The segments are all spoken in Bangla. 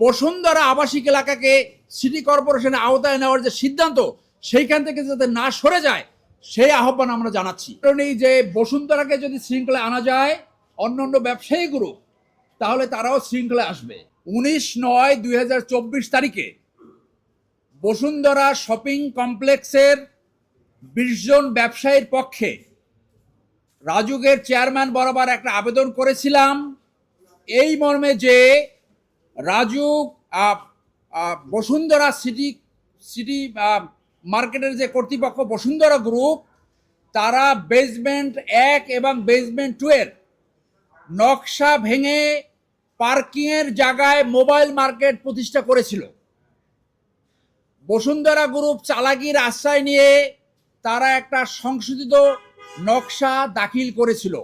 বসুন্ধরা আবাসিক এলাকাকে সিটি কর্পোরেশনের আওতায় নেওয়ার যে সিদ্ধান্ত, সেইখান থেকে যাতে না সরে যায় সেই আহ্বান আমরা জানাচ্ছি। কারণ এই যে বসুন্ধরাকে যদি শৃঙ্খলায় আনা যায় অন্যান্য ব্যবসায়ী গ্রুপ, তাহলে তারাও শৃঙ্খলায় আসবে। 19/9/2024 তারিখে বসুন্ধরা শপিং কমপ্লেক্সের 20 জন ব্যবসায়ীর পক্ষে রাজুকের চেয়ারম্যান বরাবর একটা আবেদন করেছিলাম, এই মর্মে যে রাজুক বসুন্ধরা সিটি মার্কেটের যে কর্তৃপক্ষ বসুন্ধরা গ্রুপ, তারা বেসমেন্ট 1 এবং বেসমেন্ট 2 এর নকশা ভেঙে পার্কিংয়ের জায়গায় মোবাইল মার্কেট প্রতিষ্ঠা করেছিল। বসুন্ধরা গ্রুপ চালাকির আশ্রয় নিয়ে তারা একটা সংশোধিত নকশা দাখিল করেছিল।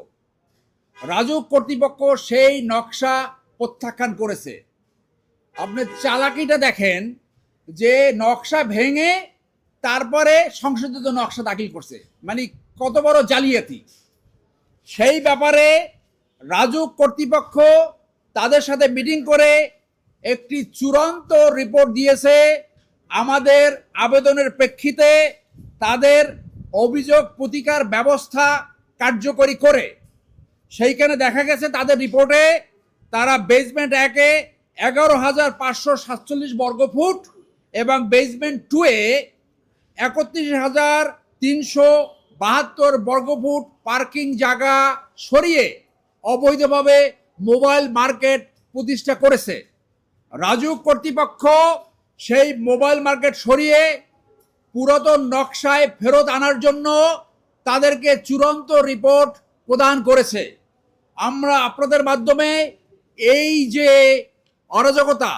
রাজুক কর্তৃপক্ষ সেই নকশা প্রত্যাখ্যান করেছে। আপনি চালাকিটা দেখেন যে নকশা ভেঙে তারপরে সংশোধিত নকশা দাখিল করছে, মানে কত বড় জালিয়াতি। সেই ব্যাপারে রাজুক কর্তৃপক্ষ তাদের সাথে মিটিং করে একটি চূড়ান্ত রিপোর্ট দিয়েছে। আমাদের আবেদনের প্রেক্ষিতে তাদের অভিযোগ প্রতিকার ব্যবস্থা কার্যকরী করে সেইখানে দেখা গেছে তাদের রিপোর্টে তারা বেসমেন্ট 1-এ 11,547 বর্গফুট এবং বেসমেন্ট 2-এ 31,372 বর্গফুট পার্কিং জায়গা সরিয়ে অবৈধভাবে মোবাইল মার্কেট প্রতিষ্ঠা করেছে। রাজুক কর্তৃপক্ষ সেই মোবাইল মার্কেট সরিয়ে পুরাতন নকশায় ফেরত আনার জন্য তাদেরকে চূড়ান্ত রিপোর্ট প্রদান করেছে। আমরা আপনাদের মাধ্যমে এই যে অরাজকতা,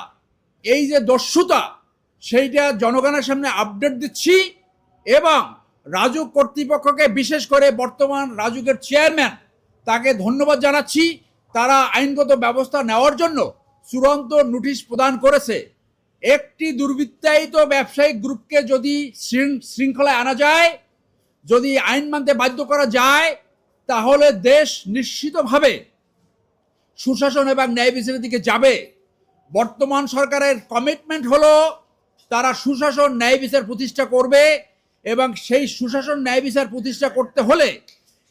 এই যে দস্যুতা, সেইটা জনগণের সামনে আপডেট দিচ্ছি এবং রাজুক কর্তৃপক্ষকে, বিশেষ করে বর্তমান রাজুকের চেয়ারম্যান, তাকে ধন্যবাদ জানাচ্ছি। তারা আইনগত ব্যবস্থা নেওয়ার জন্য চূড়ান্ত নোটিশ প্রদান করেছে। একটি দুর্বৃত্তায়িত ব্যবসায়িক গ্রুপকে যদি শৃঙ্খলায় আনা যায়, যদি আইন মানতে বাধ্য করা যায়, তাহলে দেশ নিশ্চিতভাবে সুশাসন এবং ন্যায় বিচারের দিকে যাবে। বর্তমান সরকারের কমিটমেন্ট হলো তারা সুশাসন ন্যায় বিচার প্রতিষ্ঠা করবে এবং সেই সুশাসন ন্যায় বিচার প্রতিষ্ঠা করতে হলে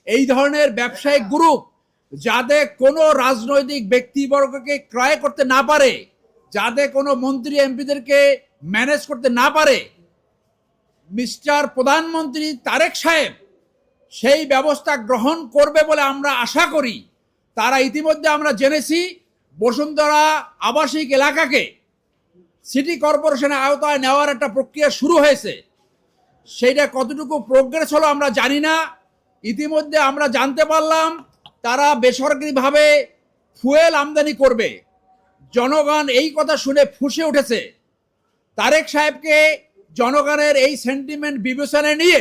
এই ধরনের ব্যবসায়িক গ্রুপ যাতে কোনো রাজনৈতিক ব্যক্তিবর্গকে ক্রয় করতে না পারে, যাতে কোনো মন্ত্রী এমপিদেরকে ম্যানেজ করতে না পারে, মিস্টার প্রধানমন্ত্রী তারেক সাহেব সেই ব্যবস্থা গ্রহণ করবে বলে আমরা আশা করি। তারা ইতিমধ্যে আমরা জেনেছি বসুন্ধরা আবাসিক এলাকাকে সিটি কর্পোরেশনের আওতায় নেওয়ার একটা প্রক্রিয়া শুরু হয়েছে। সেইটা কতটুকু প্রোগ্রেস হলো আমরা জানি না। ইতিমধ্যে আমরা জানতে পারলাম তারা বেসরকারিভাবে ফুয়েল আমদানি করবে। জনগণ এই কথা শুনে ফুঁসে উঠেছে। তারেক সাহেবকে জনগণের এই সেন্টিমেন্ট বিবেচনায় নিয়ে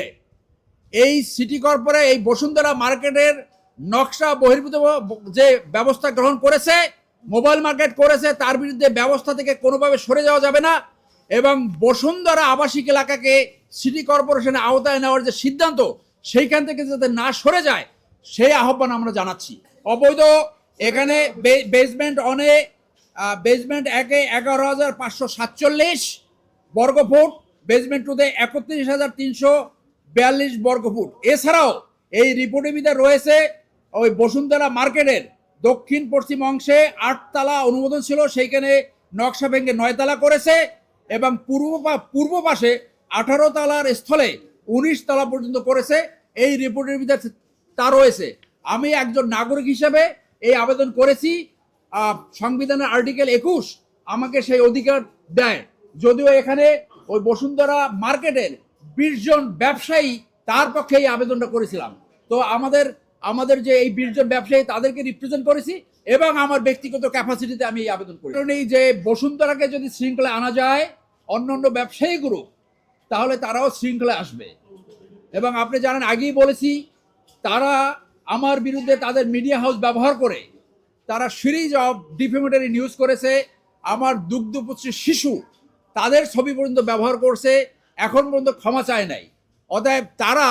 এই সিটি কর্পোরেশন এই বসুন্ধরা মার্কেটের নকশা বহির্ভূত যে ব্যবস্থা গ্রহণ করেছে, মোবাইল মার্কেট করেছে, তার বিরুদ্ধে ব্যবস্থা থেকে কোনোভাবে সরে যাওয়া যাবে না এবং বসুন্ধরা আবাসিক এলাকাকে সিটি কর্পোরেশনের আওতায় নেওয়ার যে সিদ্ধান্ত, সেইখান থেকে যাতে না সরে যায় সেই আহ্বান আমরা জানাচ্ছি। অবৈধ এখানে বেসমেন্ট 1-এ 11,547 বর্গফুট, বেসমেন্ট 2-তে 31,342 বর্গফুট। এছাড়াও এই রিপোর্টের ভিতরে রয়েছে ওই বসুন্ধরা মার্কেটের দক্ষিণ পশ্চিম অংশে 8 তলা অনুমোদন ছিল, সেইখানে নকশা ভেঙে 9 তলা করেছে এবং পূর্ব পাশে 18 তলার স্থলে 19 তলা পর্যন্ত করেছে। এই রিপোর্টের ভিতরে তা রয়েছে। আমি একজন নাগরিক হিসেবে এই আবেদন করেছি। সংবিধানের আর্টিকেল 21 আমাকে সেই অধিকার দেয়। যদিও এখানে ওই বসুন্ধরা মার্কেটের 20 জন ব্যবসায়ী, তার পক্ষে এই আবেদনটা করেছিলাম। তো আমাদের যে এই 20 জন ব্যবসায়ী, তাদেরকে রিপ্রেজেন্ট করেছি এবং আমার ব্যক্তিগত ক্যাপাসিটিতে আমি এই আবেদন করি। কারণ এই যে বসুন্ধরাকে যদি শৃঙ্খলায় আনা যায় অন্যান্য ব্যবসায়ী গ্রুপ, তাহলে তারাও শৃঙ্খলায় আসবে। এবং আপনি জানেন, আগেই বলেছি, তারা আমার বিরুদ্ধে তাদের মিডিয়া হাউস ব্যবহার করে তারা সিরিজ অফ ডিফেমেটরি নিউজ করেছে। আমার দুগ্ধপুত্রী শিশু, তাদের ছবি পর্যন্ত ব্যবহার করছে, এখন পর্যন্ত ক্ষমা চায় নাই। অতএব তারা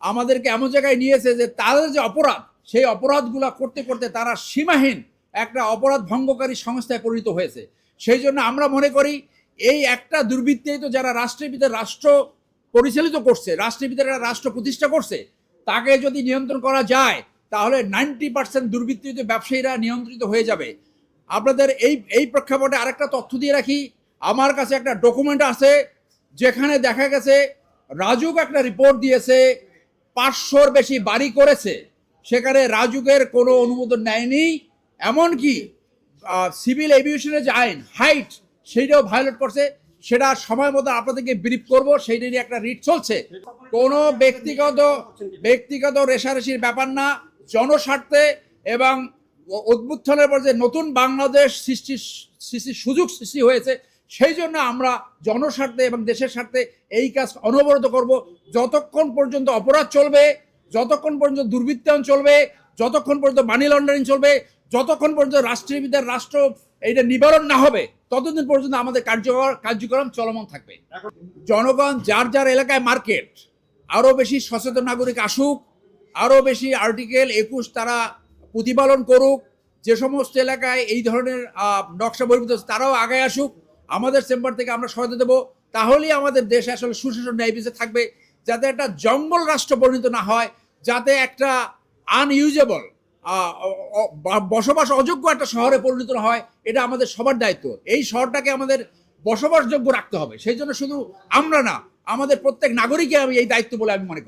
আমাদেরকে এমন জায়গায় নিয়েছে যে তাদের যে অপরাধ, সেই অপরাধগুলো করতে করতে তারা সীমাহীন একটা অপরাধ ভঙ্গকারী সংস্থায় পরিণত হয়েছে। সেই জন্য আমরা মনে করি এই একটা দুর্বৃত্তই তো যারা রাষ্ট্রের ভিতরে রাষ্ট্র পরিচালিত করছে, রাষ্ট্রের ভিতরে রাষ্ট্র প্রতিষ্ঠা করছে, তাকে যদি নিয়ন্ত্রণ করা যায় তাহলে 90% দুর্বৃত্তিত ব্যবসায়ীরা নিয়ন্ত্রিত হয়ে যাবে। আপনাদের এই প্রেক্ষাপটে আরেকটা তথ্য দিয়ে রাখি, আমার কাছে একটা ডকুমেন্ট আছে যেখানে দেখা গেছে রাজুক একটা রিপোর্ট দিয়েছে 500-র বেশি বাড়ি করেছে, সেখানে রাজুকের কোনো অনুমোদন নেয়নি, এমনকি সিভিল এভিয়েশনের যে আইন হাইট সেইটাও ভায়োলেট করছে। সেটা সময় মতো আপনাদেরকে ব্রিফ করবো, সেইটারই একটা রিট চলছে। কোনো ব্যক্তিগত রেশারেশির ব্যাপার না, জনস্বার্থে এবং উদ্বুত্থানের পর যে নতুন বাংলাদেশ সৃষ্টির সুযোগ সৃষ্টি হয়েছে, সেই জন্য আমরা জনস্বার্থে এবং দেশের স্বার্থে এই কাজ অনবরত করব। যতক্ষণ পর্যন্ত অপরাধ চলবে, যতক্ষণ পর্যন্ত দুর্বৃত্তায়ন চলবে, যতক্ষণ পর্যন্ত মানি লন্ডারিং চলবে, যতক্ষণ পর্যন্ত রাষ্ট্রের ভিতরে রাষ্ট্র এইটা নিবারণ না হবে, ততদিন পর্যন্ত আমাদের কার্যক্রম চলমান থাকবে। জনগণ যার যার এলাকায় মার্কেট, আরও বেশি সচেতন নাগরিক আসুক, আরও বেশি আর্টিকেল 21 তারা প্রতিপালন করুক, যে সমস্ত এলাকায় এই ধরনের নকশা বহির্ভূত তারাও আগায় আসুক, আমাদের চেম্বার থেকে আমরা সহায়তা দেবো। তাহলেই আমাদের দেশ আসলে সুশাসন ন্যায় বিচার থাকবে, যাতে একটা জঙ্গল রাষ্ট্র পরিণত না হয়, যাতে একটা আনইউজেবল বসবাস অযোগ্য একটা শহরে পরিণত হয়। এটা আমাদের সবার দায়িত্ব। এই শহরটাকে আমাদের বসবাসযোগ্য রাখতে হবে। সেই জন্য শুধু আমরা না, আমাদের প্রত্যেক নাগরিককে আমি এই দায়িত্ব বলে আমি মনে করি।